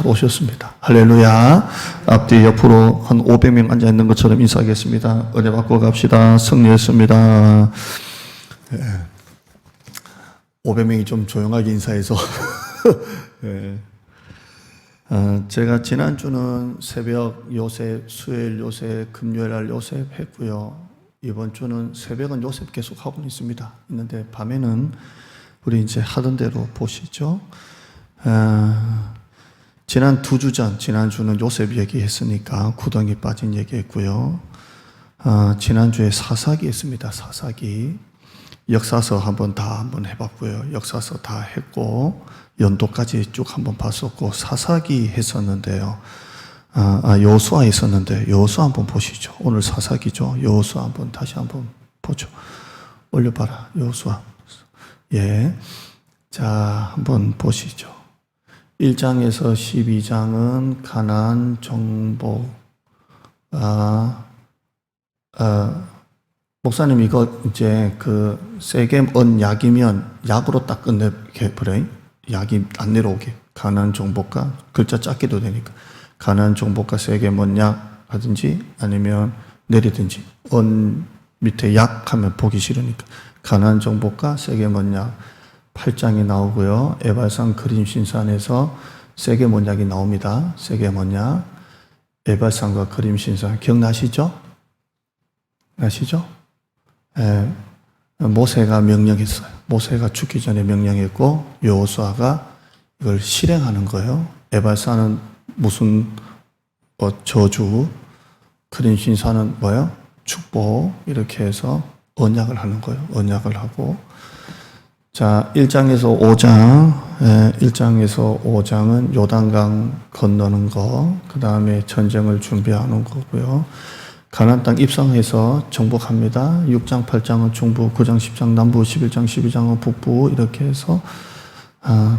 잘 오셨습니다. 할렐루야. 앞뒤 옆으로 한 500명 앉아 있는 것처럼 인사하겠습니다. 은혜 받고 갑시다. 승리했습니다. 500명이 좀 조용하게 인사해서 네. 제가 지난주는 새벽 요셉, 수요일 요셉, 금요일 날 요셉 했고요. 이번 주는 새벽은 요셉 계속 하고 있는데 밤에는 우리 이제 하던 대로 보시죠. 지난 2주 전, 지난주는 요셉 얘기했으니까 구덩이 빠진 얘기했고요. 지난주에 사사기 했습니다. 사사기. 역사서 한번 해봤고요. 역사서 다 했고, 연도까지 쭉 한번 봤었고, 사사기 했었는데요. 여호수아 했었는데, 여호수아 한번 보시죠. 오늘 사사기죠. 여호수아 다시 한번 보죠. 올려봐라, 여호수아. 예. 자, 한번 보시죠. 1장에서 12장은 가나안 정복. 목사님 이거 이제 그 세겜 언약이면 약으로 딱 끝내버려요. 약이 안 내려오게. 가나안 정복과 글자 작게도 되니까. 가나안 정복과 세겜 언약 하든지 아니면 내리든지. 언 밑에 약 하면 보기 싫으니까. 가나안 정복과 세겜 언약 8장이 나오고요. 에발산 그림신산에서 세겜 언약이 나옵니다. 세겜 언약. 에발산과 그림신산 기억나시죠? 나시죠? 모세가 명령했어요. 모세가 죽기 전에 명령했고 여호수아가 이걸 실행하는 거예요. 에발산은 무슨 저주, 그림신산은 뭐예요? 축복. 이렇게 해서 언약을 하는 거예요. 언약을 하고. 자, 1장에서 5장은 요단강 건너는 거, 그 다음에 전쟁을 준비하는 거고요. 가나안 땅 입성해서 정복합니다. 6장, 8장은 중부, 9장, 10장 남부, 11장, 12장은 북부 이렇게 해서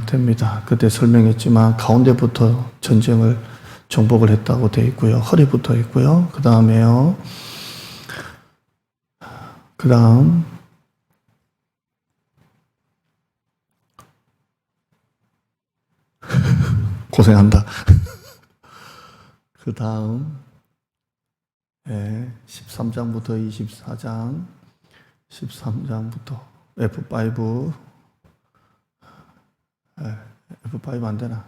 됩니다. 그때 설명했지만 가운데부터 전쟁을 정복을 했다고 되어 있고요. 허리부터 있고요. 그 다음에요. 그 다음 고생한다. 그 다음 13장부터 24장 13장부터 F5 안 되나?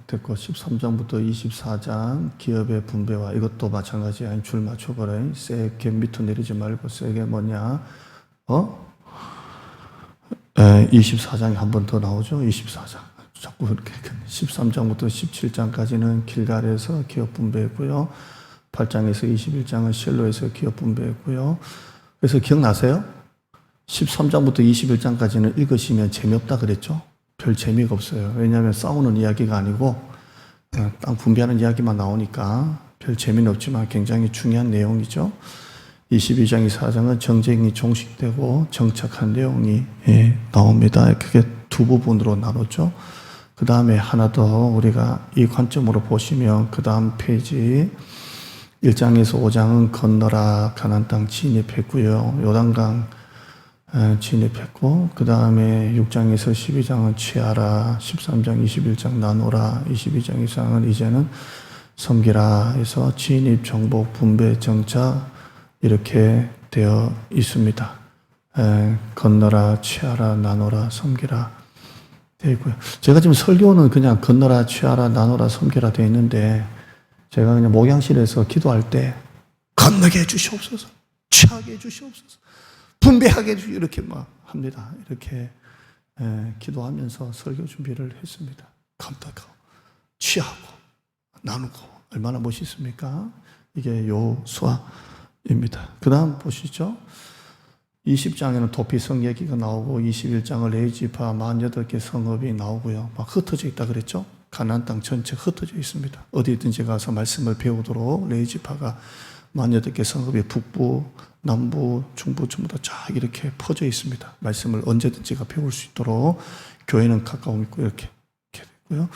됐고 13장부터 24장 기업의 분배와 이것도 마찬가지야. 줄 맞춰버려. 세게 밑으로 내리지 말고 세게 뭐냐? 24장이 한 번 더 나오죠. 24장. 자꾸 그렇게 13장부터 17장까지는 길갈에서 기업 분배했고요. 8장에서 21장은 실로에서 기업 분배했고요. 그래서 기억나세요? 13장부터 21장까지는 읽으시면 재미없다 그랬죠? 별 재미가 없어요. 왜냐하면 싸우는 이야기가 아니고 땅 분배하는 이야기만 나오니까 별 재미는 없지만 굉장히 중요한 내용이죠. 22장, 24장은 정쟁이 종식되고 정착한 내용이 나옵니다. 그게 두 부분으로 나눴죠. 그 다음에 하나 더 우리가 이 관점으로 보시면 그 다음 페이지 1장에서 5장은 건너라 가나안 땅 진입했고요. 요단강 진입했고 그 다음에 6장에서 12장은 취하라, 13장, 21장 나누라, 22장 이상은 이제는 섬기라 해서 진입, 정복, 분배, 정착 이렇게 되어 있습니다. 건너라, 취하라, 나누라, 섬기라 되어 있고요. 제가 지금 설교는 그냥 건너라, 취하라, 나누라, 섬기라 되어 있는데 제가 그냥 목양실에서 기도할 때 건너게 해주시옵소서, 취하게 해주시옵소서, 분배하게 해주시옵소서 이렇게 막 합니다. 이렇게 기도하면서 설교 준비를 했습니다. 건너고, 취하고, 나누고 얼마나 멋있습니까? 이게 여호수아입니다. 그 다음 보시죠. 20장에는 도피성 얘기가 나오고 21장은 레이지파 48개 성읍이 나오고요. 막 흩어져 있다 그랬죠. 가나안 땅 전체 흩어져 있습니다. 어디든지 가서 말씀을 배우도록 레이지파가 48개 성읍이 북부, 남부, 중부 전부 다 쫙 이렇게 퍼져 있습니다. 말씀을 언제든지가 배울 수 있도록 교회는 가까움 있고 이렇게 됐고요.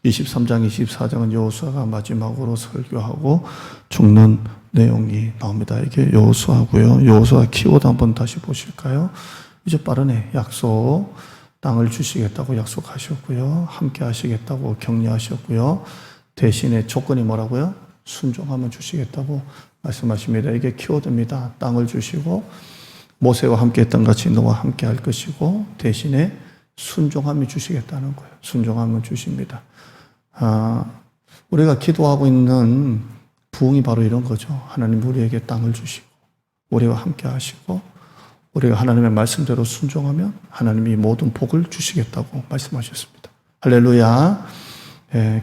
23장, 24장은 여호수아가 마지막으로 설교하고 죽는 내용이 나옵니다. 이게 여호수아고요. 여호수아 키워드 한번 다시 보실까요? 이제 빠르네. 약속. 땅을 주시겠다고 약속하셨고요. 함께 하시겠다고 격려하셨고요. 대신에 조건이 뭐라고요? 순종하면 주시겠다고 말씀하십니다. 이게 키워드입니다. 땅을 주시고 모세와 함께 했던 같이 너와 함께 할 것이고 대신에 순종하면 주시겠다는 거예요. 순종하면 주십니다. 우리가 기도하고 있는 부흥이 바로 이런 거죠. 하나님 우리에게 땅을 주시고 우리와 함께 하시고 우리가 하나님의 말씀대로 순종하면 하나님이 모든 복을 주시겠다고 말씀하셨습니다. 할렐루야.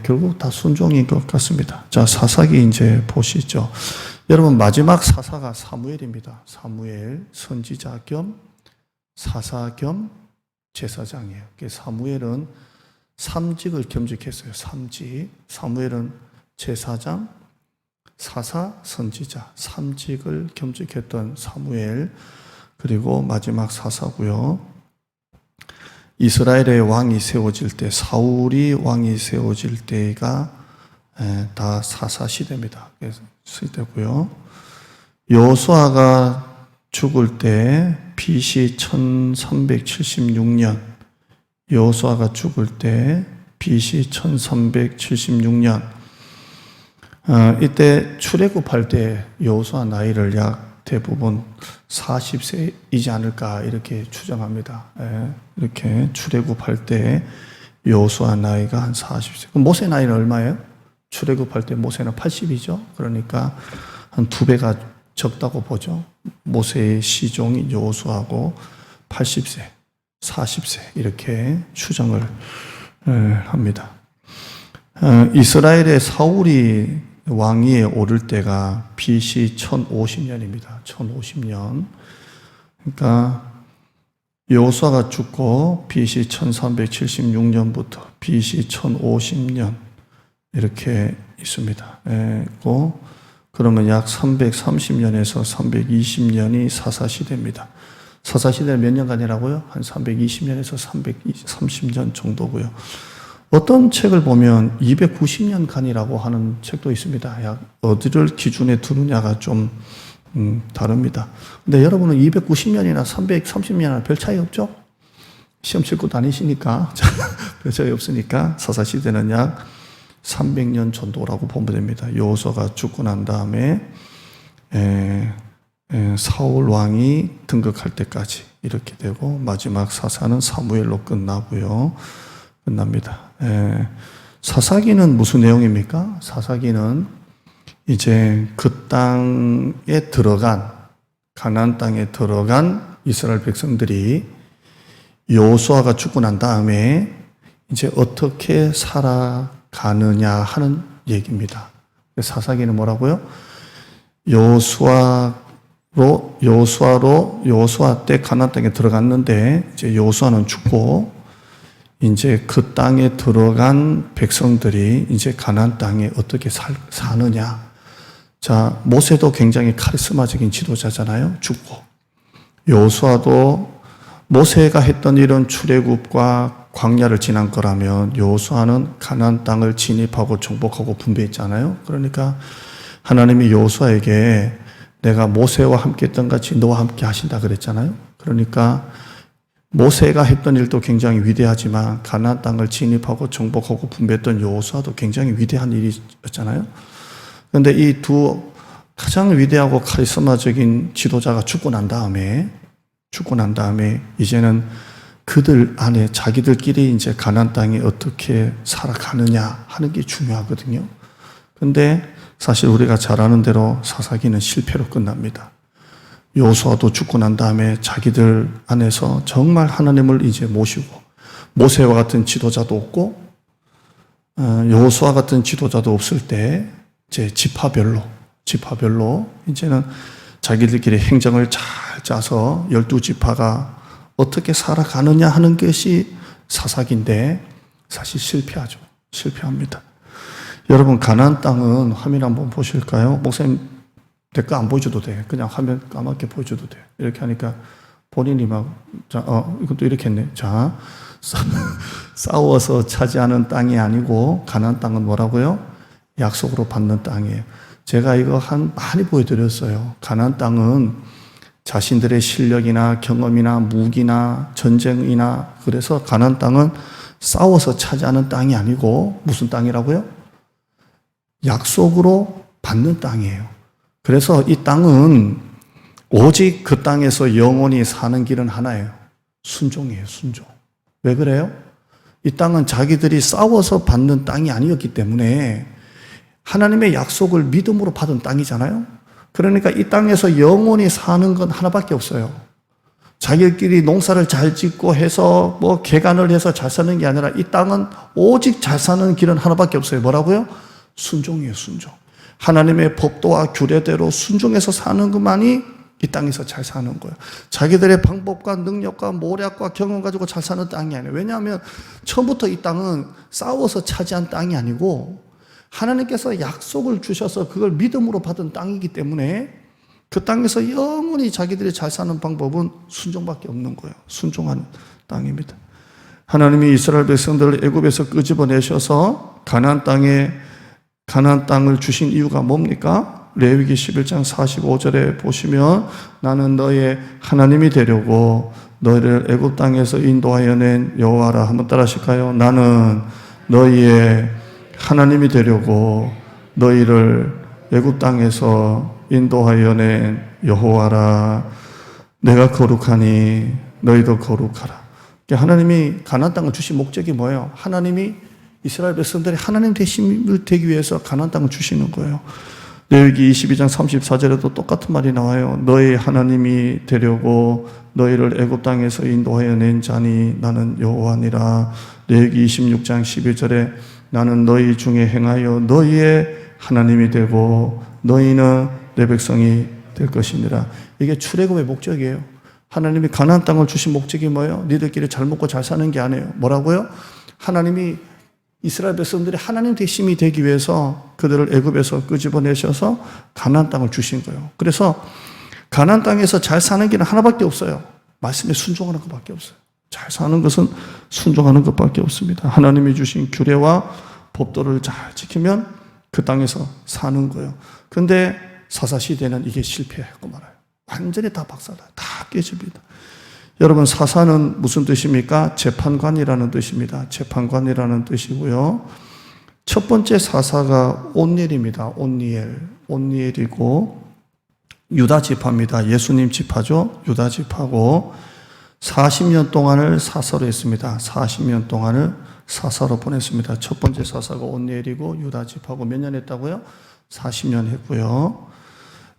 결국 다 순종인 것 같습니다. 자, 사사기 이제 보시죠. 여러분 마지막 사사가 사무엘입니다. 사무엘 선지자 겸 사사 겸 제사장이에요. 사무엘은 3직을 겸직했어요. 3직. 사무엘은 제사장, 사사, 선지자 3직을 겸직했던 사무엘. 그리고 마지막 사사고요. 이스라엘의 왕이 세워질 때, 사울이 왕이 세워질 때가 다 사사 시대입니다. 시대고요. 여호수아가 죽을 때 BC 1376년, 여호수아가 죽을 때 BC 1376년, 이때 출애굽할 때 여호수아 나이를 약 대부분 40세이지 않을까 이렇게 추정합니다. 이렇게 출애굽할 때 여호수아 나이가 한 40세. 그럼 모세 나이는 얼마예요? 출애굽할 때 모세는 80이죠. 그러니까 한 2배가 적다고 보죠. 모세의 시종이 여호수아고 80세, 40세 이렇게 추정을 합니다. 이스라엘의 사울이 왕위에 오를 때가 BC 1050년입니다. 1050년. 그러니까 여호수아가 죽고 BC 1376년부터 BC 1050년 이렇게 있습니다. 그러면 약 330년에서 320년이 사사시대입니다. 사사시대는 몇 년간이라고요? 한 320년에서 330년 정도고요. 어떤 책을 보면 290년간이라고 하는 책도 있습니다. 약 어디를 기준에 두느냐가 좀 다릅니다. 근데 여러분은 290년이나 330년이나 별 차이 없죠? 시험 칠 것도 아니시니까 별 차이 없으니까 사사시대는 약 300년 정도라고 보면 됩니다. 여호수아가 죽고 난 다음에 사울 왕이 등극할 때까지 이렇게 되고 마지막 사사는 사무엘로 끝납니다. 사사기는 무슨 내용입니까? 사사기는 이제 그 땅에 들어간 가나안 땅에 들어간 이스라엘 백성들이 여호수아가 죽고 난 다음에 이제 어떻게 살아가느냐 하는 얘기입니다. 사사기는 뭐라고요? 여호수아 때 가나안 땅에 들어갔는데 이제 여호수아는 죽고 이제 그 땅에 들어간 백성들이 이제 가나안 땅에 어떻게 사느냐. 자, 모세도 굉장히 카리스마적인 지도자잖아요. 죽고. 여호수아도 모세가 했던 이런 출애굽과 광야를 지난 거라면 여호수아는 가나안 땅을 진입하고 정복하고 분배했잖아요. 그러니까 하나님이 여호수아에게 내가 모세와 함께 했던 같이 너와 함께 하신다 그랬잖아요. 그러니까 모세가 했던 일도 굉장히 위대하지만 가나안 땅을 진입하고 정복하고 분배했던 여호수아도 굉장히 위대한 일이었잖아요. 그런데 이 두 가장 위대하고 카리스마적인 지도자가 죽고 난 다음에 이제는 그들 안에 자기들끼리 이제 가나안 땅에 어떻게 살아가느냐 하는 게 중요하거든요. 그런데 사실 우리가 잘 아는 대로 사사기는 실패로 끝납니다. 여호수아도 죽고 난 다음에 자기들 안에서 정말 하나님을 이제 모시고 모세와 같은 지도자도 없고 여호수아 같은 지도자도 없을 때 이제 지파별로 이제는 자기들끼리 행정을 잘 짜서 12지파가 어떻게 살아가느냐 하는 것이 사사기인데 사실 실패합니다. 여러분 가나안 땅은 화면 한번 보실까요? 목사님 내 거 안 보여줘도 돼. 그냥 화면 까맣게 보여줘도 돼. 이렇게 하니까 본인이 이것도 이렇게 했네. 자, 싸워서 차지하는 땅이 아니고 가나안 땅은 뭐라고요? 약속으로 받는 땅이에요. 제가 이거 많이 보여드렸어요. 가나안 땅은 자신들의 실력이나 경험이나 무기나 전쟁이나 그래서 가나안 땅은 싸워서 차지하는 땅이 아니고 무슨 땅이라고요? 약속으로 받는 땅이에요. 그래서 이 땅은 오직 그 땅에서 영원히 사는 길은 하나예요. 순종이에요, 순종. 왜 그래요? 이 땅은 자기들이 싸워서 받는 땅이 아니었기 때문에 하나님의 약속을 믿음으로 받은 땅이잖아요. 그러니까 이 땅에서 영원히 사는 건 하나밖에 없어요. 자기들끼리 농사를 잘 짓고 해서 뭐 개간을 해서 잘 사는 게 아니라 이 땅은 오직 잘 사는 길은 하나밖에 없어요. 뭐라고요? 순종이에요, 순종. 하나님의 법도와 규례대로 순종해서 사는 것만이 이 땅에서 잘 사는 거예요. 자기들의 방법과 능력과 모략과 경험 가지고 잘 사는 땅이 아니에요. 왜냐하면 처음부터 이 땅은 싸워서 차지한 땅이 아니고 하나님께서 약속을 주셔서 그걸 믿음으로 받은 땅이기 때문에 그 땅에서 영원히 자기들이 잘 사는 방법은 순종밖에 없는 거예요. 순종하는 땅입니다. 하나님이 이스라엘 백성들을 애굽에서 끄집어내셔서 가나안 땅을 주신 이유가 뭡니까? 레위기 11장 45절에 보시면 나는 너의 하나님이 되려고 너희를 애굽 땅에서 인도하여 낸 여호와라. 한번 따라 하실까요? 나는 너희의 하나님이 되려고 너희를 애굽 땅에서 인도하여 낸 여호와라. 내가 거룩하니 너희도 거룩하라. 하나님이 가나안 땅을 주신 목적이 뭐예요? 하나님이 이스라엘 백성들이 하나님 되기 위해서 가나안 땅을 주시는 거예요. 레위기 22장 34절에도 똑같은 말이 나와요. 너희 하나님이 되려고 너희를 애굽 땅에서 인도하여 낸 자니 나는 여호와니라. 레위기 26장 11절에 나는 너희 중에 행하여 너희의 하나님이 되고 너희는 내 백성이 될 것이니라. 이게 출애굽의 목적이에요. 하나님이 가나안 땅을 주신 목적이 뭐예요? 니들끼리 잘 먹고 잘 사는 게 아니에요. 뭐라고요? 하나님이 이스라엘 백성들이 하나님 되심이 되기 위해서 그들을 애굽에서 끄집어내셔서 가나안 땅을 주신 거예요. 그래서 가나안 땅에서 잘 사는 길은 하나밖에 없어요. 말씀에 순종하는 것밖에 없어요. 잘 사는 것은 순종하는 것밖에 없습니다. 하나님이 주신 규례와 법도를 잘 지키면 그 땅에서 사는 거예요. 그런데 사사시대는 이게 실패하고 말아요. 완전히 다 박살나요. 다 깨집니다. 여러분, 사사는 무슨 뜻입니까? 재판관이라는 뜻입니다. 재판관이라는 뜻이고요. 첫 번째 사사가 온니엘입니다. 온니엘이고 유다 지파입니다. 예수님 지파죠. 유다 지파고 40년 동안을 사사로 했습니다. 40년 동안을 사사로 보냈습니다. 첫 번째 사사가 온니엘이고 유다 지파고 몇 년 했다고요? 40년 했고요.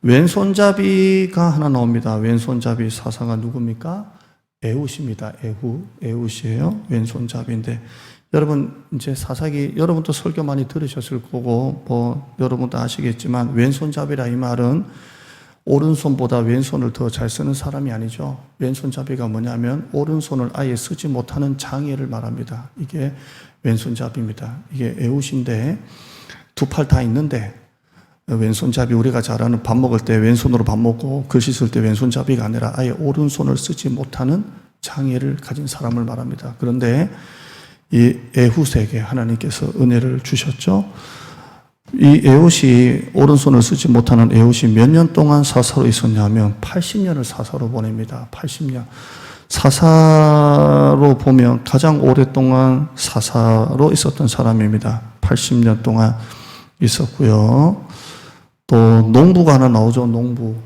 왼손잡이가 하나 나옵니다. 왼손잡이 사사가 누굽니까? 에훗입니다. 에훗이에요. 왼손잡이인데 여러분 이제 사사기 여러분도 설교 많이 들으셨을 거고 뭐 여러분도 아시겠지만 왼손잡이라 이 말은 오른손보다 왼손을 더 잘 쓰는 사람이 아니죠. 왼손잡이가 뭐냐면 오른손을 아예 쓰지 못하는 장애를 말합니다. 이게 왼손잡이입니다. 이게 에훗인데 두 팔 다 있는데 왼손잡이 우리가 잘 아는 밥 먹을 때 왼손으로 밥 먹고 글씨 쓸 때 왼손잡이가 아니라 아예 오른손을 쓰지 못하는 장애를 가진 사람을 말합니다. 그런데 이 에훗에게 하나님께서 은혜를 주셨죠. 이 에훗이 오른손을 쓰지 못하는 에훗이 몇 년 동안 사사로 있었냐면 80년을 사사로 보냅니다. 80년. 사사로 보면 가장 오랫동안 사사로 있었던 사람입니다. 80년 동안 있었고요. 또 농부가 하나 나오죠. 농부.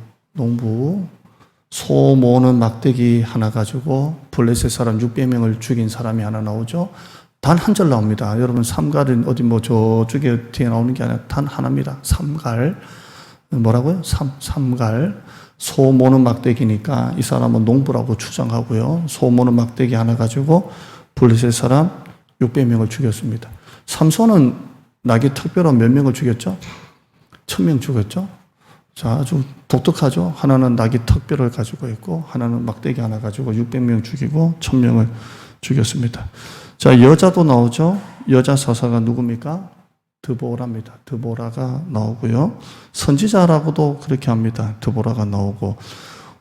소 모는 막대기 하나 가지고 블레셋 사람 600명을 죽인 사람이 하나 나오죠. 단 한 절 나옵니다. 여러분 삼갈은 어디 뭐 저쪽에 뒤에 나오는 게 아니라 단 하나입니다. 삼갈. 뭐라고요? 삼갈. 소 모는 막대기니까 이 사람은 농부라고 추정하고요. 소 모는 막대기 하나 가지고 블레셋 사람 600명을 죽였습니다. 삼손은 나귀 특별한 몇 명을 죽였죠? 1000명 죽였죠? 자, 아주 독특하죠? 하나는 나귀 턱뼈를 가지고 있고, 하나는 막대기 하나 가지고 600명 죽이고, 1000명을 죽였습니다. 자, 여자도 나오죠? 여자 사사가 누굽니까? 드보라입니다. 드보라가 나오고요. 선지자라고도 그렇게 합니다. 드보라가 나오고.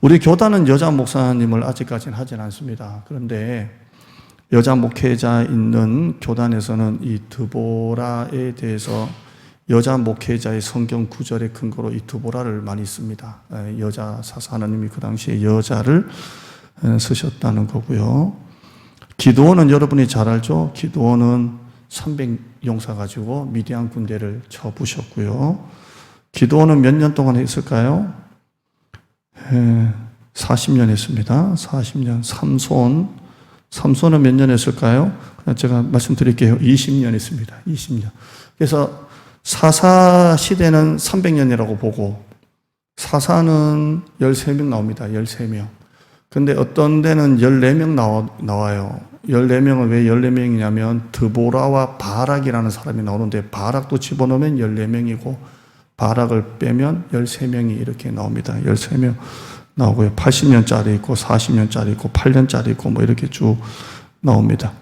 우리 교단은 여자 목사님을 아직까지는 하진 않습니다. 그런데 여자 목회자 있는 교단에서는 이 드보라에 대해서 여자 목회자의 성경 구절의 근거로 이 드보라를 많이 씁니다. 여자 사사, 하나님이 그 당시에 여자를 쓰셨다는 거고요. 기드온은 여러분이 잘 알죠? 기드온은 300용사 가지고 미디안 군대를 쳐부셨고요. 기드온은 몇 년 동안 했을까요? 40년 했습니다. 40년. 삼손은 몇 년 했을까요? 그냥 제가 말씀드릴게요. 20년 했습니다. 20년. 그래서 사사 시대는 300년이라고 보고 사사는 13명 나옵니다. 13명. 근데 어떤 데는 14명 나와요. 14명은 왜 14명이냐면 드보라와 바락이라는 사람이 나오는데 바락도 집어넣으면 14명이고 바락을 빼면 13명이 이렇게 나옵니다. 13명 나오고요. 80년짜리 있고 40년짜리 있고 8년짜리 있고 뭐 이렇게 쭉 나옵니다.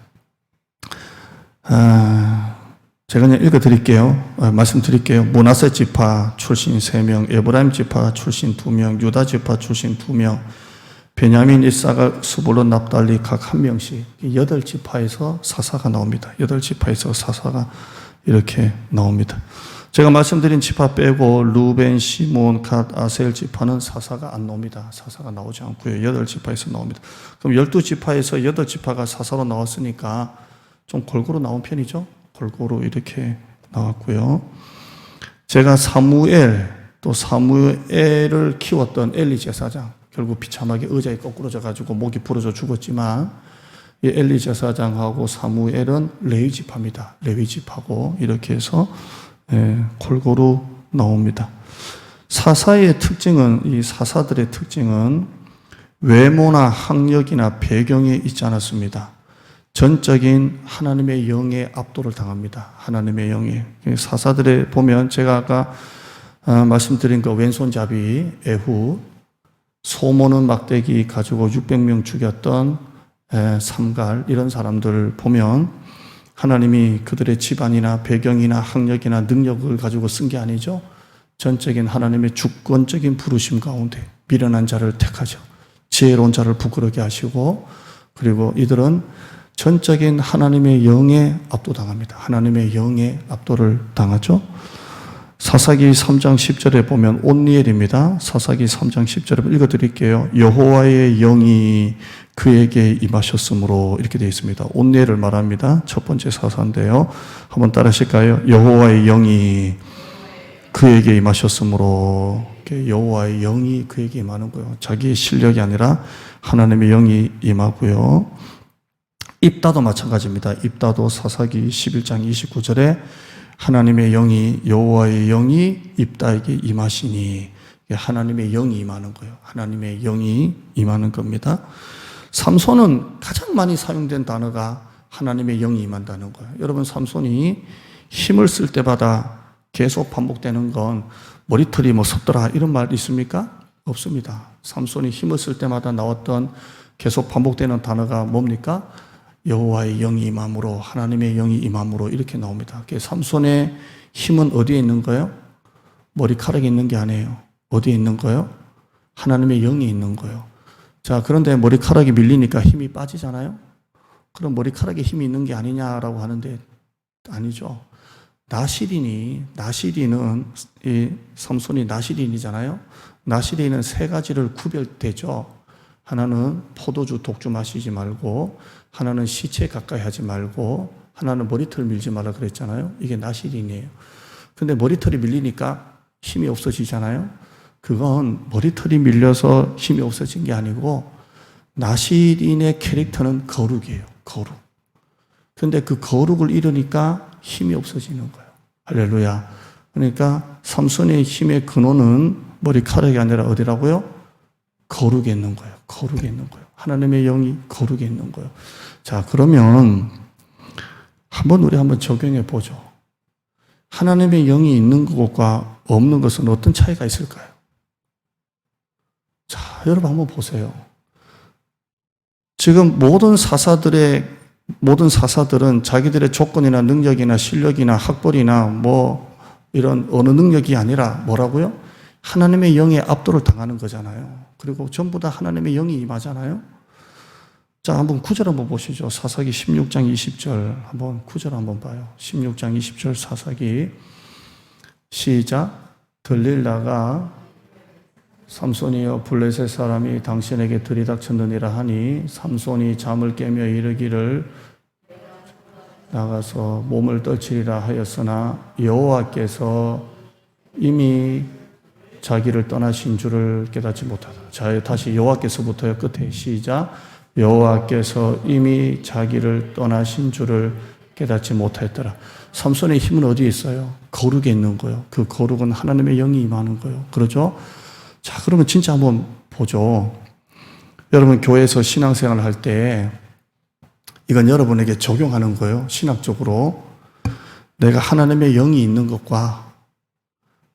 제가 그냥 읽어드릴게요. 말씀드릴게요. 므낫세 지파 출신 3명, 에브라임 지파 출신 2명, 유다 지파 출신 2명, 베냐민, 이사갈, 스불론, 납달리 각 1명씩 8지파에서 사사가 나옵니다. 8지파에서 사사가 이렇게 나옵니다. 제가 말씀드린 지파 빼고 루벤, 시몬, 갓, 아셀 지파는 사사가 안 나옵니다. 사사가 나오지 않고요. 8지파에서 나옵니다. 그럼 12지파에서 8지파가 사사로 나왔으니까 좀 골고루 나온 편이죠. 골고루 이렇게 나왔고요. 제가 사무엘을 키웠던 엘리 제사장, 결국 비참하게 의자에 거꾸러져 가지고 목이 부러져 죽었지만 이 엘리 제사장하고 사무엘은 레위 지파입니다. 레위 지파고 이렇게 해서 골고루 나옵니다. 사사의 특징은, 이 사사들의 특징은 외모나 학력이나 배경에 있지 않았습니다. 전적인 하나님의 영에 압도를 당합니다. 하나님의 영에. 사사들에 보면 제가 아까 말씀드린 그 왼손잡이 에훗, 소모는 막대기 가지고 600명 죽였던 삼갈, 이런 사람들을 보면 하나님이 그들의 집안이나 배경이나 학력이나 능력을 가지고 쓴 게 아니죠. 전적인 하나님의 주권적인 부르심 가운데 미련한 자를 택하죠. 지혜로운 자를 부끄럽게 하시고, 그리고 이들은 전적인 하나님의 영에 압도당합니다. 하나님의 영에 압도를 당하죠. 사사기 3장 10절에 보면 온니엘입니다. 사사기 3장 10절에 읽어드릴게요. 여호와의 영이 그에게 임하셨으므로, 이렇게 되어 있습니다. 온니엘을 말합니다. 첫 번째 사사인데요. 한번 따라 하실까요? 여호와의 영이 그에게 임하셨으므로. 여호와의 영이 그에게 임하는 거예요. 자기의 실력이 아니라 하나님의 영이 임하고요. 입다도 마찬가지입니다. 입다도 사사기 11장 29절에 하나님의 영이, 여호와의 영이 입다에게 임하시니, 하나님의 영이 임하는 거예요. 하나님의 영이 임하는 겁니다. 삼손은 가장 많이 사용된 단어가 하나님의 영이 임한다는 거예요. 여러분, 삼손이 힘을 쓸 때마다 계속 반복되는 건 머리털이 뭐 섰더라 이런 말 있습니까? 없습니다. 삼손이 힘을 쓸 때마다 나왔던 계속 반복되는 단어가 뭡니까? 여호와의 영이 임함으로, 하나님의 영이 임함으로, 이렇게 나옵니다. 삼손의 힘은 어디에 있는 거예요? 머리카락에 있는 게 아니에요. 어디에 있는 거예요? 하나님의 영이 있는 거예요. 자, 그런데 머리카락이 밀리니까 힘이 빠지잖아요? 그럼 머리카락에 힘이 있는 게 아니냐라고 하는데 아니죠. 나시린은, 이 삼손이 나시린이잖아요. 나시린은 3가지를 구별되죠. 하나는 포도주 독주 마시지 말고, 하나는 시체 가까이 하지 말고, 하나는 머리털 밀지 말라 그랬잖아요. 이게 나시린이에요. 근데 머리털이 밀리니까 힘이 없어지잖아요. 그건 머리털이 밀려서 힘이 없어진 게 아니고 나시린의 캐릭터는 거룩이에요. 거룩. 근데 그 거룩을 잃으니까 힘이 없어지는 거예요. 할렐루야. 그러니까 삼손의 힘의 근원은 머리카락이 아니라 어디라고요? 거룩에 있는 거예요. 거룩에 있는 거예요. 하나님의 영이 거룩에 있는 거예요. 자, 그러면 우리 한번 적용해 보죠. 하나님의 영이 있는 것과 없는 것은 어떤 차이가 있을까요? 자, 여러분 한번 보세요. 지금 모든 사사들은 자기들의 조건이나 능력이나 실력이나 학벌이나 뭐 이런 어느 능력이 아니라 뭐라고요? 하나님의 영에 압도를 당하는 거잖아요. 그리고 전부 다 하나님의 영이 임하잖아요. 자, 한번 9절 한번 보시죠. 사사기 16장 20절 한번 9절 한번 봐요. 16장 20절 사사기. 시작. 들릴라가 삼손이여 블레셋 사람이 당신에게 들이닥쳤느니라 하니 삼손이 잠을 깨며 이르기를 나가서 몸을 떨치리라 하였으나 여호와께서 이미 자기를 떠나신 줄을 깨닫지 못하다. 자, 다시 여호와께서부터요. 끝에 시작. 여호와께서 이미 자기를 떠나신 줄을 깨닫지 못했더라. 삼손의 힘은 어디에 있어요? 거룩에 있는 거예요. 그 거룩은 하나님의 영이 임하는 거예요. 그렇죠? 자, 그러면 진짜 한번 보죠. 여러분 교회에서 신앙생활을 할 때 이건 여러분에게 적용하는 거예요. 신학적으로. 내가 하나님의 영이 있는 것과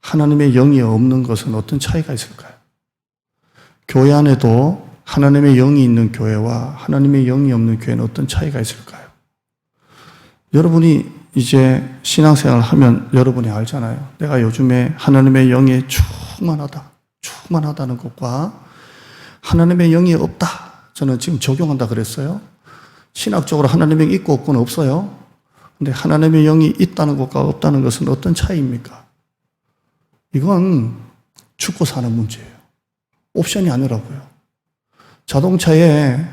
하나님의 영이 없는 것은 어떤 차이가 있을까요? 교회 안에도 하나님의 영이 있는 교회와 하나님의 영이 없는 교회는 어떤 차이가 있을까요? 여러분이 이제 신앙생활을 하면 여러분이 알잖아요. 내가 요즘에 하나님의 영에 충만하다는 것과 하나님의 영이 없다. 저는 지금 적용한다 그랬어요. 신학적으로 하나님의 영이 있고 없고는 없어요. 근데 하나님의 영이 있다는 것과 없다는 것은 어떤 차이입니까? 이건 죽고 사는 문제예요. 옵션이 아니라고요. 자동차에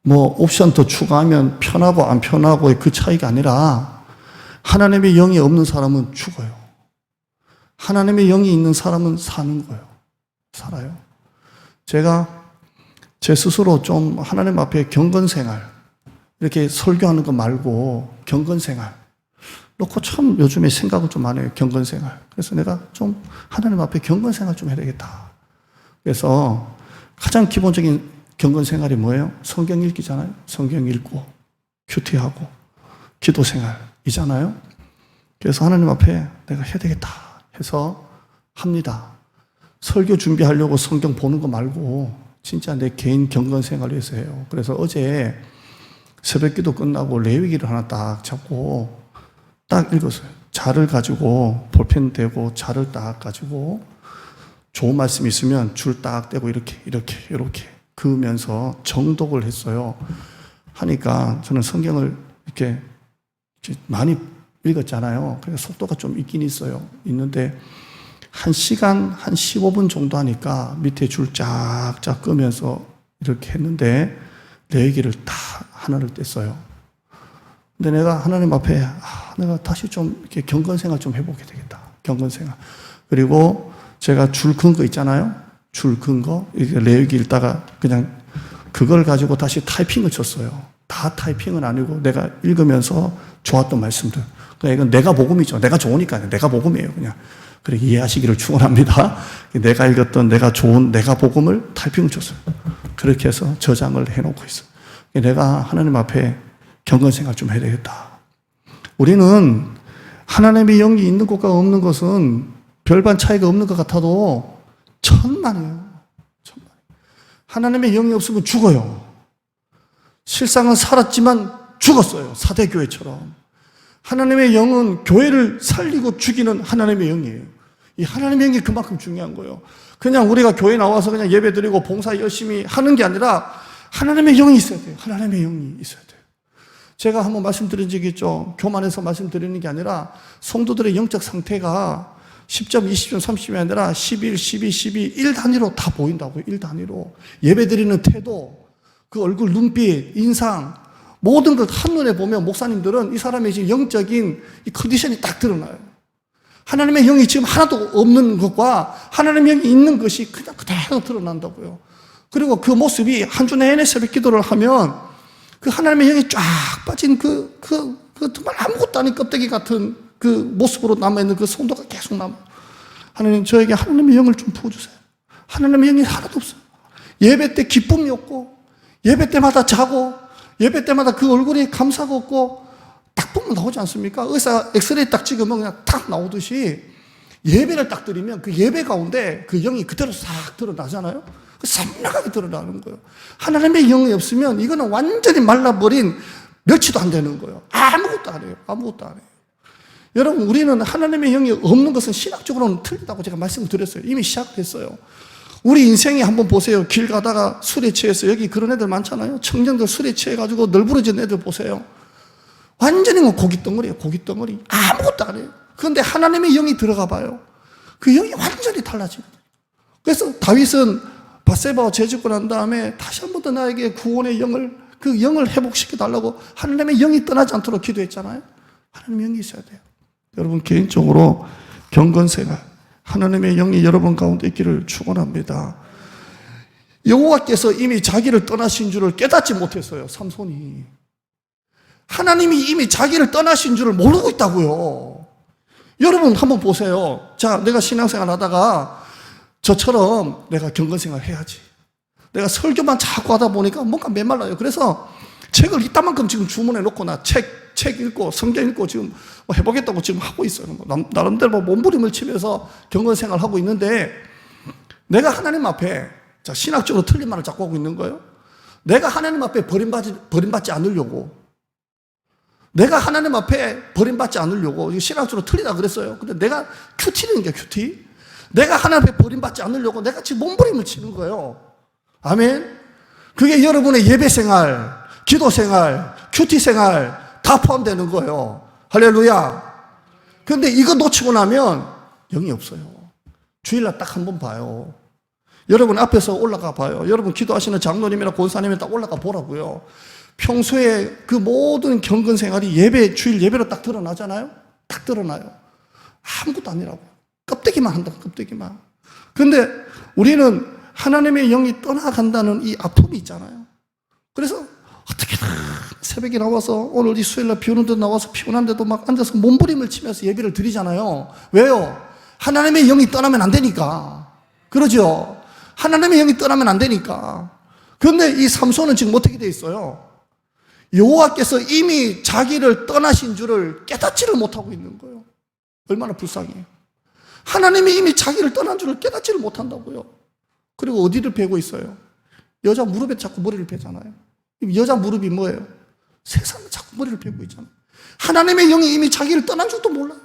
뭐 옵션 더 추가하면 편하고 안 편하고의 그 차이가 아니라 하나님의 영이 없는 사람은 죽어요. 하나님의 영이 있는 사람은 사는 거예요. 살아요. 제가 제 스스로 좀 하나님 앞에 경건생활, 이렇게 설교하는 거 말고 경건생활 놓고 참 요즘에 생각을 좀 많이 해요. 경건생활. 그래서 내가 좀 하나님 앞에 경건생활 좀 해야 되겠다. 그래서 가장 기본적인 경건생활이 뭐예요? 성경 읽기잖아요. 성경 읽고 큐티하고 기도생활이잖아요. 그래서 하나님 앞에 내가 해야 되겠다 해서 합니다. 설교 준비하려고 성경 보는 거 말고 진짜 내 개인 경건생활을 위해서 해요. 그래서 어제 새벽기도 끝나고 레위기를 하나 딱 잡고 딱 읽었어요. 자를 가지고 볼펜 대고 자를 딱 가지고 좋은 말씀 있으면 줄 딱 떼고 이렇게 그으면서 정독을 했어요. 하니까 저는 성경을 이렇게 많이 읽었잖아요. 그래서 속도가 좀 있긴 있는데 1시간 한 15분 정도 하니까 밑에 줄 쫙쫙 끄면서 이렇게 했는데 내 얘기를 다 하나를 뗐어요. 근데 내가 하나님 앞에 내가 다시 좀 이렇게 경건생활 좀 해보게 되겠다. 경건생활. 그리고 제가 줄 큰 거 있잖아요. 줄 큰 거. 이렇게 레위기 읽다가 그냥 그걸 가지고 다시 타이핑을 쳤어요. 다 타이핑은 아니고 내가 읽으면서 좋았던 말씀들. 그러니까 이건 내가 복음이죠. 내가 좋으니까 내가 복음이에요. 그냥. 그래 이해하시기를 축원합니다. 내가 읽었던 내가 좋은 내가 복음을 타이핑을 쳤어요. 그렇게 해서 저장을 해놓고 있어요. 내가 하나님 앞에 경건생활 좀 해야 되겠다. 우리는 하나님의 영이 있는 것과 없는 것은 별반 차이가 없는 것 같아도 천만이에요. 하나님의 영이 없으면 죽어요. 실상은 살았지만 죽었어요. 사대교회처럼. 하나님의 영은 교회를 살리고 죽이는 하나님의 영이에요. 이 하나님의 영이 그만큼 중요한 거예요. 그냥 우리가 교회 나와서 그냥 예배 드리고 봉사 열심히 하는 게 아니라 하나님의 영이 있어야 돼요. 하나님의 영이 있어야 돼요. 제가 한번 말씀드린 적이 있죠. 교만해서 말씀드리는 게 아니라 성도들의 영적 상태가 10점, 20점, 30점이 아니라 11, 12, 12, 1 단위로 다 보인다고요. 1 단위로. 예배 드리는 태도, 그 얼굴, 눈빛, 인상, 모든 걸 한눈에 보면 목사님들은 이 사람의 지금 영적인 이 컨디션이 딱 드러나요. 하나님의 영이 지금 하나도 없는 것과 하나님의 영이 있는 것이 그냥 그대로 드러난다고요. 그리고 그 모습이 한 주 내내 새벽 기도를 하면 그 하나님의 영이 쫙 빠진 정말 아무것도 아닌 껍데기 같은 그 모습으로 남아있는 그 성도가 계속 남아요. 하나님, 저에게 하나님의 영을 좀 부어주세요. 하나님의 영이 하나도 없어요. 예배 때 기쁨이 없고, 예배 때마다 자고, 예배 때마다 그 얼굴이 감사가 없고, 딱 보면 나오지 않습니까? 의사 엑스레이 딱 찍으면 그냥 딱 나오듯이 예배를 딱 드리면 그 예배 가운데 그 영이 그대로 싹 드러나잖아요? 선명하게 드러나는 거예요. 하나님의 영이 없으면 이거는 완전히 말라버린 멸치도 안 되는 거예요. 아무것도 안 해요. 아무것도 안 해요. 여러분, 우리는 하나님의 영이 없는 것은 신학적으로는 틀리다고 제가 말씀을 드렸어요. 이미 시작됐어요. 우리 인생이 한번 보세요. 길 가다가 술에 취해서 여기 그런 애들 많잖아요. 청년들 술에 취해가지고 널브러진 애들 보세요. 완전히 뭐 고깃덩어리예요. 고깃덩어리. 아무것도 안 해요. 그런데 하나님의 영이 들어가 봐요. 그 영이 완전히 달라지거든요. 그래서 다윗은 밧세바와 죄짓고 난 다음에 다시 한 번 더 나에게 구원의 영을, 그 영을 회복시켜 달라고 하나님의 영이 떠나지 않도록 기도했잖아요. 하나님의 영이 있어야 돼요. 여러분 개인적으로 경건생활, 하나님의 영이 여러분 가운데 있기를 축원합니다. 여호와께서 이미 자기를 떠나신 줄을 깨닫지 못했어요. 삼손이. 하나님이 이미 자기를 떠나신 줄을 모르고 있다고요. 여러분 한번 보세요. 자, 내가 신앙생활 하다가 저처럼 내가 경건생활 해야지. 내가 설교만 자꾸 하다 보니까 뭔가 메말라요. 그래서 책을 이따만큼 지금 주문해 놓고 나 책 읽고 성경 읽고 지금 뭐 해보겠다고 지금 하고 있어요. 나름대로 뭐 몸부림을 치면서 경건생활 하고 있는데 내가 하나님 앞에, 자, 신학적으로 틀린 말을 자꾸 하고 있는 거예요. 내가 하나님 앞에 버림받지 않으려고, 내가 하나님 앞에 버림받지 않으려고, 이거 신학적으로 틀리다 그랬어요. 근데 내가 큐티는 게 큐티. 내가 하나님 앞에 버림받지 않으려고 내가 지금 몸부림을 치는 거예요. 아멘. 그게 여러분의 예배생활, 기도생활, 큐티생활 다 포함되는 거예요. 할렐루야. 그런데 이거 놓치고 나면 영이 없어요. 주일날 딱 한 번 봐요. 여러분 앞에서 올라가 봐요. 여러분 기도하시는 장로님이나 권사님이 딱 올라가 보라고요. 평소에 그 모든 경건 생활이 주일 예배로 딱 드러나잖아요? 딱 드러나요. 아무것도 아니라고. 껍데기만 한다, 껍데기만. 근데 우리는 하나님의 영이 떠나간다는 이 아픔이 있잖아요. 그래서 어떻게든 새벽에 나와서 오늘 이 수요일날 비 오는 데 나와서 피곤한데도 막 앉아서 몸부림을 치면서 예배를 드리잖아요. 왜요? 하나님의 영이 떠나면 안 되니까. 그러죠? 하나님의 영이 떠나면 안 되니까. 그런데 이 삼손은 지금 어떻게 돼 있어요? 여호와께서 이미 자기를 떠나신 줄을 깨닫지를 못하고 있는 거예요. 얼마나 불쌍해요. 하나님이 이미 자기를 떠난 줄을 깨닫지를 못한다고요. 그리고 어디를 베고 있어요? 여자 무릎에 자꾸 머리를 베잖아요. 여자 무릎이 뭐예요? 세상에 자꾸 머리를 베고 있잖아요. 하나님의 영이 이미 자기를 떠난 줄도 몰라요.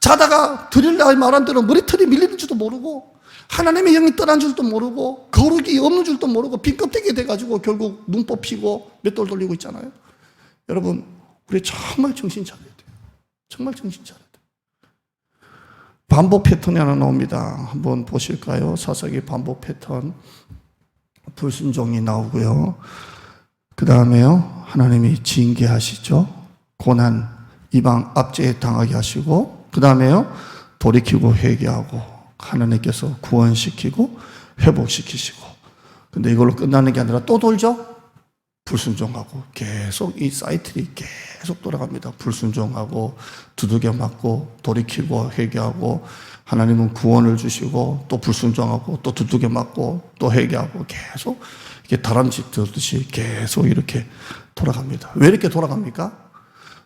자다가 드릴라 말한 대로 머리털이 밀리는 줄도 모르고, 하나님의 영이 떠난 줄도 모르고, 거룩이 없는 줄도 모르고, 빈 껍데기 돼가지고 결국 눈 뽑히고 맷돌 돌리고 있잖아요. 여러분, 우리 정말 정신 차려야 돼요. 정말 정신 차려야 돼요. 반복 패턴이 하나 나옵니다. 한번 보실까요? 사사기 반복 패턴. 불순종이 나오고요. 그 다음에요, 하나님이 징계하시죠. 고난, 이방 압제에 당하게 하시고, 그 다음에요, 돌이키고 회개하고, 하나님께서 구원시키고, 회복시키시고. 근데 이걸로 끝나는 게 아니라 또 돌죠? 불순종하고, 계속 이 사이클이 계속 돌아갑니다. 불순종하고, 두들겨 맞고, 돌이키고, 회개하고, 하나님은 구원을 주시고, 또 불순종하고, 또 두들겨 맞고, 또 회개하고, 계속 이렇게 다람쥐 들듯이 계속 이렇게 돌아갑니다. 왜 이렇게 돌아갑니까?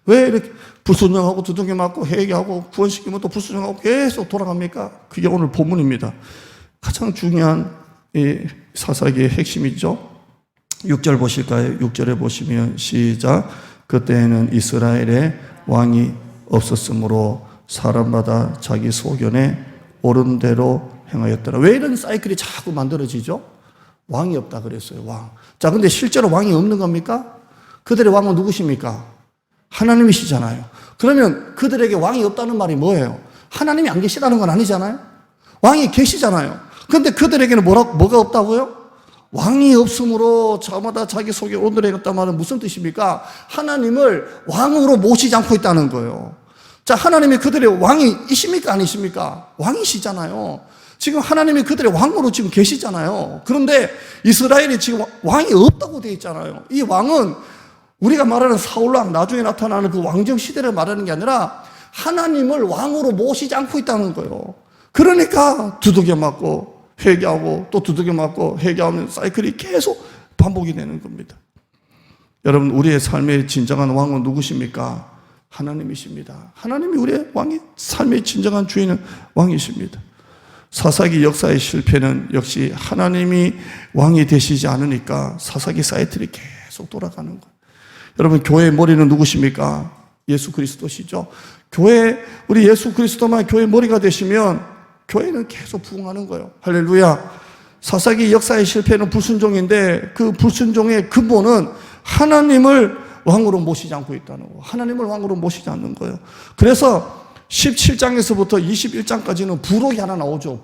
왜 이렇게 불순종하고 두들겨 맞고 회개하고 구원시키면 또 불순종하고 계속 돌아갑니까? 그게 오늘 본문입니다. 가장 중요한 이 사사기의 핵심이죠. 6절 보실까요? 6절에 보시면 시작. 그때에는 이스라엘에 왕이 없었으므로 사람마다 자기 소견에 옳은 대로 행하였더라. 왜 이런 사이클이 자꾸 만들어지죠? 왕이 없다 그랬어요. 왕. 자, 근데 실제로 왕이 없는 겁니까? 그들의 왕은 누구십니까? 하나님이시잖아요. 그러면 그들에게 왕이 없다는 말이 뭐예요? 하나님이 안 계시다는 건 아니잖아요. 왕이 계시잖아요. 그런데 그들에게는 뭐가 없다고요? 왕이 없으므로 저마다 자기 속에 오늘에 있다는 말은 무슨 뜻입니까? 하나님을 왕으로 모시지 않고 있다는 거예요. 자, 하나님이 그들의 왕이십니까? 아니십니까? 왕이시잖아요. 지금 하나님이 그들의 왕으로 지금 계시잖아요. 그런데 이스라엘이 지금 왕이 없다고 되어 있잖아요. 이 왕은 우리가 말하는 사울왕, 나중에 나타나는 그 왕정 시대를 말하는 게 아니라 하나님을 왕으로 모시지 않고 있다는 거예요. 그러니까 두들겨 맞고 회개하고 또 두들겨 맞고 회개하는 사이클이 계속 반복이 되는 겁니다. 여러분, 우리의 삶의 진정한 왕은 누구십니까? 하나님이십니다. 하나님이 우리의 왕이, 삶의 진정한 주인은 왕이십니다. 사사기 역사의 실패는 역시 하나님이 왕이 되시지 않으니까 사사기 사이클이 계속 돌아가는 거예요. 여러분, 교회의 머리는 누구십니까? 예수 그리스도시죠. 우리 예수 그리스도만 교회의 머리가 되시면 교회는 계속 부흥하는 거예요. 할렐루야. 사사기 역사의 실패는 불순종인데 그 불순종의 근본은 하나님을 왕으로 모시지 않고 있다는 거. 하나님을 왕으로 모시지 않는 거예요. 그래서 17장에서부터 21장까지는 부록이 하나 나오죠.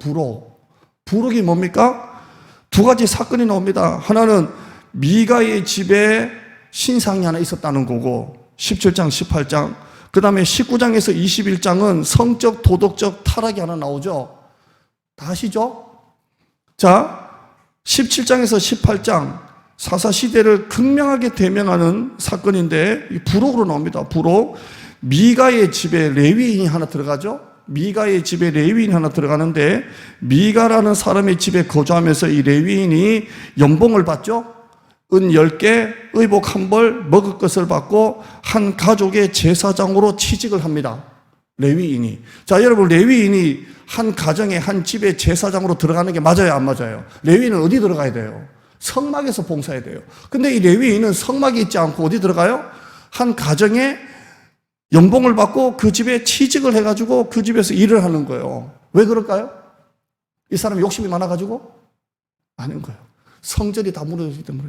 부록이 뭡니까? 두 가지 사건이 나옵니다. 하나는 미가의 집에 신상이 하나 있었다는 거고 17장, 18장. 그 다음에 19장에서 21장은 성적, 도덕적 타락이 하나 나오죠. 다 아시죠? 자, 17장에서 18장 사사시대를 극명하게 대명하는 사건인데 부록으로 나옵니다. 부록. 미가의 집에 레위인이 하나 들어가죠. 미가의 집에 레위인이 하나 들어가는데 미가라는 사람의 집에 거주하면서 이 레위인이 연봉을 받죠. 은 10개, 의복 1벌, 먹을 것을 받고 한 가족의 제사장으로 취직을 합니다. 레위인이. 자, 여러분, 레위인이 한 가정에 한 집에 제사장으로 들어가는 게 맞아요, 안 맞아요? 레위인은 어디 들어가야 돼요? 성막에서 봉사해야 돼요. 근데 이 레위인은 성막에 있지 않고 어디 들어가요? 한 가정에 연봉을 받고 그 집에 취직을 해가지고 그 집에서 일을 하는 거예요. 왜 그럴까요? 이 사람이 욕심이 많아가지고? 아닌 거예요. 성전이 다 무너지기 때문에.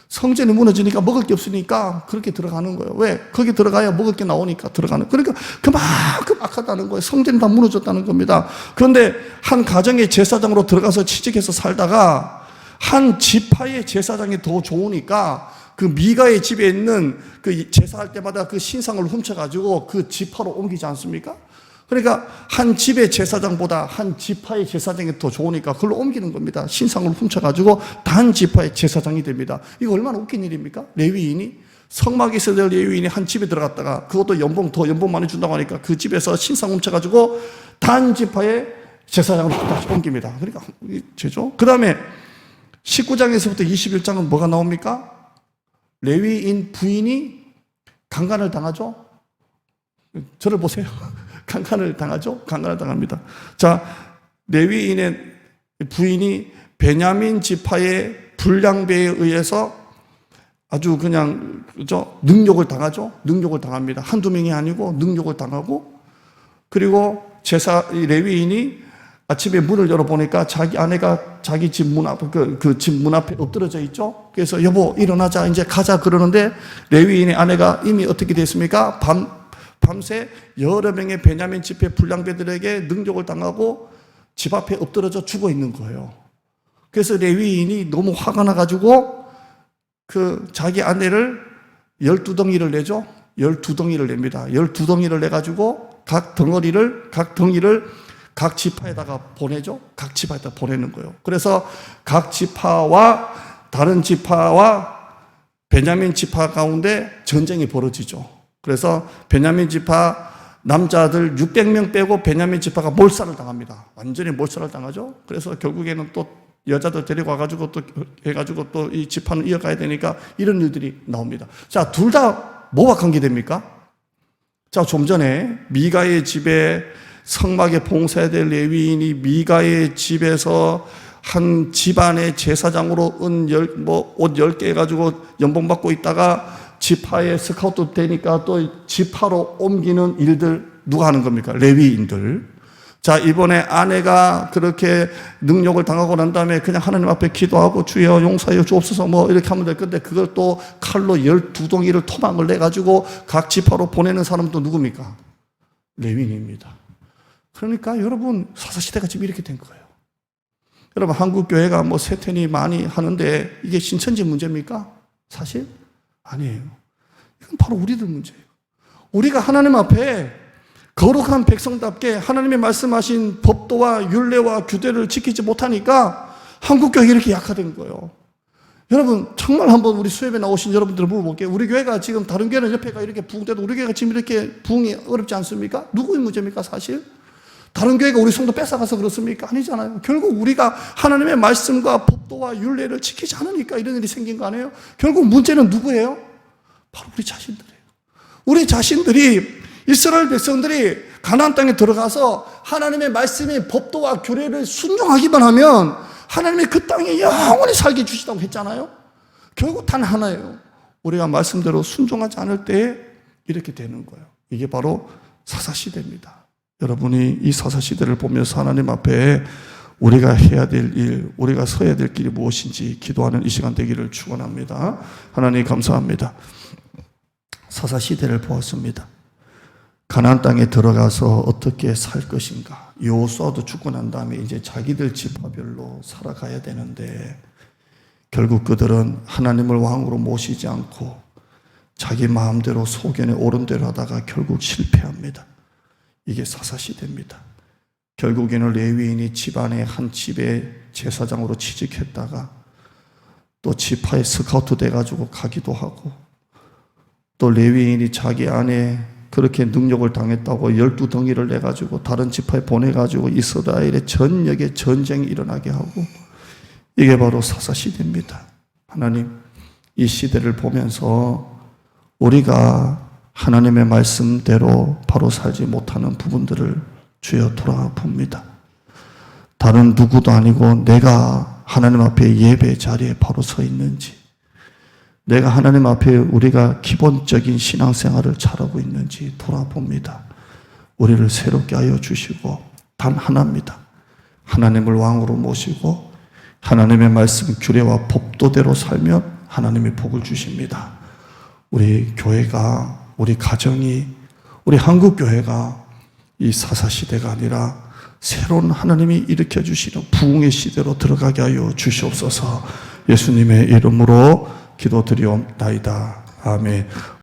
성전이 무너지니까 먹을 게 없으니까 그렇게 들어가는 거예요. 왜? 거기 들어가야 먹을 게 나오니까 들어가는 거예요. 그러니까 그만큼 악하다는 거예요. 성전이 다 무너졌다는 겁니다. 그런데 한 가정의 제사장으로 들어가서 취직해서 살다가 한 지파의 제사장이 더 좋으니까 그 미가의 집에 있는 그 제사할 때마다 그 신상을 훔쳐가지고 그 지파로 옮기지 않습니까? 그러니까 한 집의 제사장보다 한 지파의 제사장이 더 좋으니까 그걸로 옮기는 겁니다. 신상을 훔쳐가지고 단 지파의 제사장이 됩니다. 이거 얼마나 웃긴 일입니까? 레위인이 성막에 있어야 될 레위인이 한 집에 들어갔다가 그것도 연봉 많이 준다고 하니까 그 집에서 신상 훔쳐가지고 단 지파의 제사장으로 다시 옮깁니다. 그러니까 죄죠. 그 다음에 19장에서부터 21장은 뭐가 나옵니까? 레위인 부인이 강간을 당하죠. 저를 보세요. 강간을 당하죠. 강간을 당합니다. 자, 레위인의 부인이 베냐민 지파의 불량배에 의해서 아주 그냥 그죠? 능욕을 당하죠. 능욕을 당합니다. 한두 명이 아니고 능욕을 당하고, 그리고 레위인이 아침에 문을 열어보니까 자기 아내가 자기 집 문 앞, 그 집 문 앞에 엎드러져 있죠. 그래서 여보, 일어나자, 이제 가자 그러는데 레위인의 아내가 이미 어떻게 됐습니까? 밤새 여러 명의 베냐민 집회 불량배들에게 능욕을 당하고 집 앞에 엎드러져 죽어 있는 거예요. 그래서 레위인이 너무 화가 나가지고 그 자기 아내를 12덩이를 내죠. 12덩이를 냅니다. 12덩이를 내가지고 각 덩이를 각 지파에다가 보내죠. 각 지파에다가 보내는 거예요. 그래서 각 지파와 다른 지파와 베냐민 지파 가운데 전쟁이 벌어지죠. 그래서 베냐민 지파 남자들 600명 빼고 베냐민 지파가 몰살을 당합니다. 완전히 몰살을 당하죠. 그래서 결국에는 또 여자들 데리고 와가지고 또 해가지고 또 이 지파는 이어가야 되니까 이런 일들이 나옵니다. 자, 둘 다 뭐와 관계됩니까? 자, 좀 전에 미가의 집에 성막에 봉사해야 될 레위인이 미가의 집에서 한 집안의 제사장으로 옷 10개 해가지고 연봉 받고 있다가 지파에 스카우트 되니까 또 지파로 옮기는 일들 누가 하는 겁니까? 레위인들. 자, 이번에 아내가 그렇게 능욕을 당하고 난 다음에 그냥 하나님 앞에 기도하고 주여 용서하여 주옵소서 뭐 이렇게 하면 될 건데 그걸 또 칼로 12덩이를 토막을 내가지고 각 지파로 보내는 사람도 누굽니까? 레위인입니다. 그러니까 여러분 사사시대가 지금 이렇게 된 거예요. 여러분 한국교회가 뭐 세텐이 많이 하는데 이게 신천지 문제입니까? 사실? 아니에요. 이건 바로 우리들 문제예요. 우리가 하나님 앞에 거룩한 백성답게 하나님의 말씀하신 법도와 율례와 규례를 지키지 못하니까 한국교회가 이렇게 약화된 거예요. 여러분 정말 한번 우리 수협에 나오신 여러분들을 물어볼게요. 우리 교회가 지금 다른 교회는 옆에가 이렇게 부흥돼도 우리 교회가 지금 이렇게 부흥이 어렵지 않습니까? 누구의 문제입니까 사실? 다른 교회가 우리 성도 뺏어가서 그렇습니까? 아니잖아요. 결국 우리가 하나님의 말씀과 법도와 율례를 지키지 않으니까 이런 일이 생긴 거 아니에요? 결국 문제는 누구예요? 바로 우리 자신들이에요. 우리 자신들이 이스라엘 백성들이 가나안 땅에 들어가서 하나님의 말씀의 법도와 규례를 순종하기만 하면 하나님이 그 땅에 영원히 살게 주시다고 했잖아요. 결국 단 하나예요. 우리가 말씀대로 순종하지 않을 때에 이렇게 되는 거예요. 이게 바로 사사시대입니다. 여러분이 이 사사시대를 보면서 하나님 앞에 우리가 해야 될 일, 우리가 서야 될 길이 무엇인지 기도하는 이 시간 되기를 축원합니다. 하나님 감사합니다. 사사시대를 보았습니다. 가나안 땅에 들어가서 어떻게 살 것인가. 여호수아도 죽고 난 다음에 이제 자기들 지파별로 살아가야 되는데 결국 그들은 하나님을 왕으로 모시지 않고 자기 마음대로 소견에 옳은 대로 하다가 결국 실패합니다. 이게 사사시대입니다. 결국에는 레위인이 집안의 한 집의 제사장으로 취직했다가 또 지파에 스카우트 돼가지고 가기도 하고 또 레위인이 자기 아내 그렇게 능력을 당했다고 12덩이를 내가지고 다른 지파에 보내가지고 이스라엘의 전역에 전쟁이 일어나게 하고 이게 바로 사사시대입니다. 하나님, 이 시대를 보면서 우리가 하나님의 말씀대로 바로 살지 못하는 부분들을 주여 돌아봅니다. 다른 누구도 아니고 내가 하나님 앞에 예배 자리에 바로 서 있는지, 내가 하나님 앞에 우리가 기본적인 신앙생활을 잘하고 있는지 돌아봅니다. 우리를 새롭게 하여 주시고 단 하나입니다. 하나님을 왕으로 모시고 하나님의 말씀 규례와 법도대로 살면 하나님이 복을 주십니다. 우리 교회가, 우리 가정이, 우리 한국교회가 이 사사시대가 아니라 새로운 하나님이 일으켜 주시는 부흥의 시대로 들어가게 하여 주시옵소서. 예수님의 이름으로 기도드리옵나이다. 아멘.